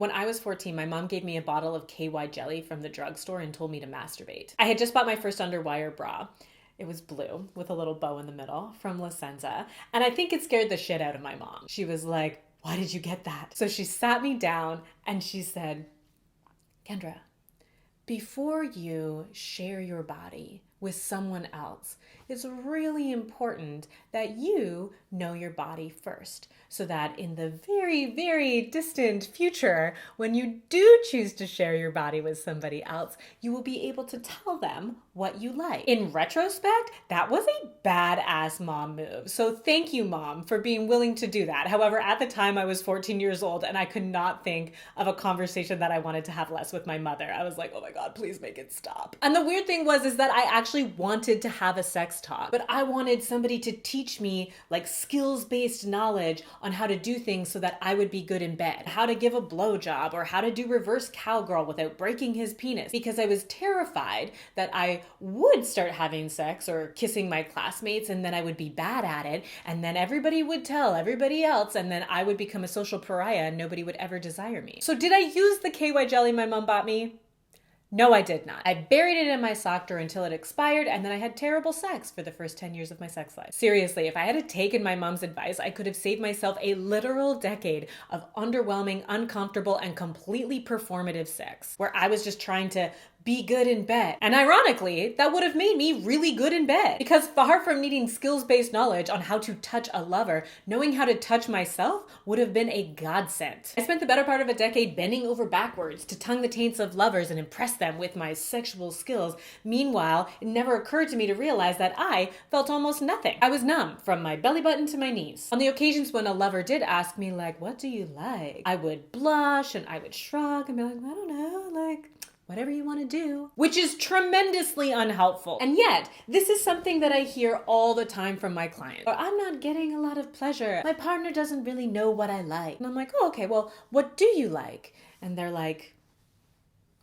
When I was 14, my mom gave me a bottle of KY jelly from the drugstore and told me to masturbate. I had just bought my first underwire bra. It was blue with a little bow in the middle from La Senza. And I think it scared the shit out of my mom. She was like, "Why did you get that?" So she sat me down and she said, "Kendra, before you share your body with someone else, it's really important that you know your body first, so that in the very, very distant future, when you do choose to share your body with somebody else, you will be able to tell them what you like." In retrospect, that was a badass mom move. So thank you, Mom, for being willing to do that. However, at the time I was 14 years old and I could not think of a conversation that I wanted to have less with my mother. I was like, oh my God, please make it stop. And the weird thing was that I actually wanted to have a sex talk, but I wanted somebody to teach me like skills-based knowledge on how to do things so that I would be good in bed, how to give a blowjob or how to do reverse cowgirl without breaking his penis, because I was terrified that I would start having sex or kissing my classmates and then I would be bad at it and then everybody would tell everybody else and then I would become a social pariah and nobody would ever desire me. So did I use the KY jelly my mom bought me? No, I did not. I buried it in my sock drawer until it expired, and then I had terrible sex for the first 10 years of my sex life. Seriously, if I had taken my mom's advice, I could have saved myself a literal decade of underwhelming, uncomfortable, and completely performative sex, where I was just trying to be good in bed. And ironically, that would have made me really good in bed, because far from needing skills-based knowledge on how to touch a lover, knowing how to touch myself would have been a godsend. I spent the better part of a decade bending over backwards to tongue the taints of lovers and impress them with my sexual skills. Meanwhile, it never occurred to me to realize that I felt almost nothing. I was numb from my belly button to my knees. On the occasions when a lover did ask me, like, "What do you like?" I would blush and I would shrug and be like, "I don't know, like, whatever you want to do," which is tremendously unhelpful. And yet, this is something that I hear all the time from my clients. Or, "I'm not getting a lot of pleasure. My partner doesn't really know what I like." And I'm like, "Oh, okay, well, what do you like?" And they're like,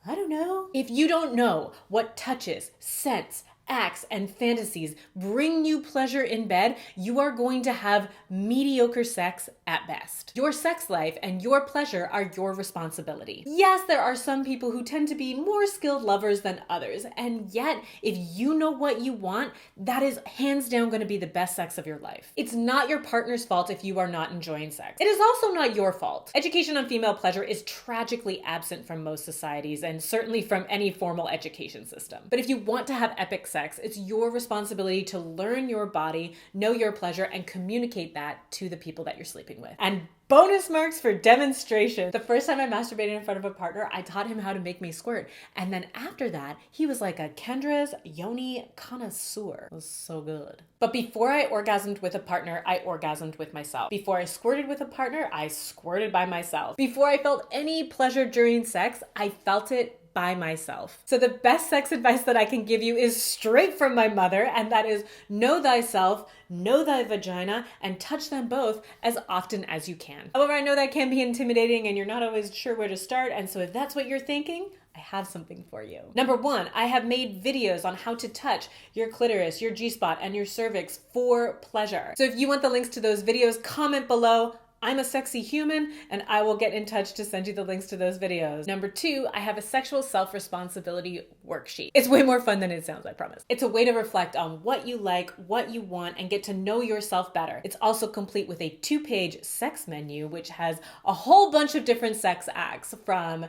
"I don't know." If you don't know what touches, scents, acts, and fantasies bring you pleasure in bed, you are going to have mediocre sex at best. Your sex life and your pleasure are your responsibility. Yes, there are some people who tend to be more skilled lovers than others, and yet, if you know what you want, that is hands down going to be the best sex of your life. It's not your partner's fault if you are not enjoying sex. It is also not your fault. Education on female pleasure is tragically absent from most societies, and certainly from any formal education system. But if you want to have epic sex, it's your responsibility to learn your body, know your pleasure, and communicate that to the people that you're sleeping with. And bonus marks for demonstration. The first time I masturbated in front of a partner, I taught him how to make me squirt. And then after that, he was like a Kendra's yoni connoisseur. It was so good. But before I orgasmed with a partner, I orgasmed with myself. Before I squirted with a partner, I squirted by myself. Before I felt any pleasure during sex, I felt it by myself. So the best sex advice that I can give you is straight from my mother, and that is know thyself, know thy vagina, and touch them both as often as you can. However, I know that can be intimidating and you're not always sure where to start, and so if that's what you're thinking, I have something for you. Number one, I have made videos on how to touch your clitoris, your G-spot, and your cervix for pleasure. So if you want the links to those videos, comment below. I'm a sexy human, and I will get in touch to send you the links to those videos. Number two, I have a sexual self-responsibility worksheet. It's way more fun than it sounds, I promise. It's a way to reflect on what you like, what you want, and get to know yourself better. It's also complete with a 2-page sex menu, which has a whole bunch of different sex acts, from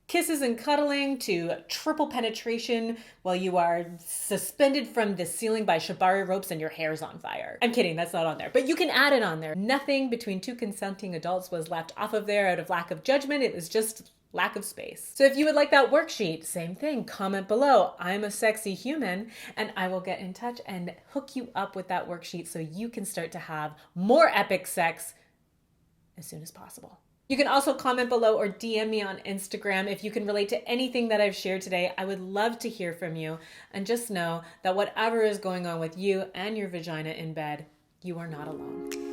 kisses and cuddling to triple penetration while you are suspended from the ceiling by shibari ropes and your hair's on fire. I'm kidding, that's not on there, but you can add it on there. Nothing between two consenting adults was left off of there out of lack of judgment. It was just lack of space. So if you would like that worksheet, same thing, comment below. I'm a sexy human, and I will get in touch and hook you up with that worksheet so you can start to have more epic sex as soon as possible. You can also comment below or DM me on Instagram if you can relate to anything that I've shared today. I would love to hear from you. And just know that whatever is going on with you and your vagina in bed, you are not alone.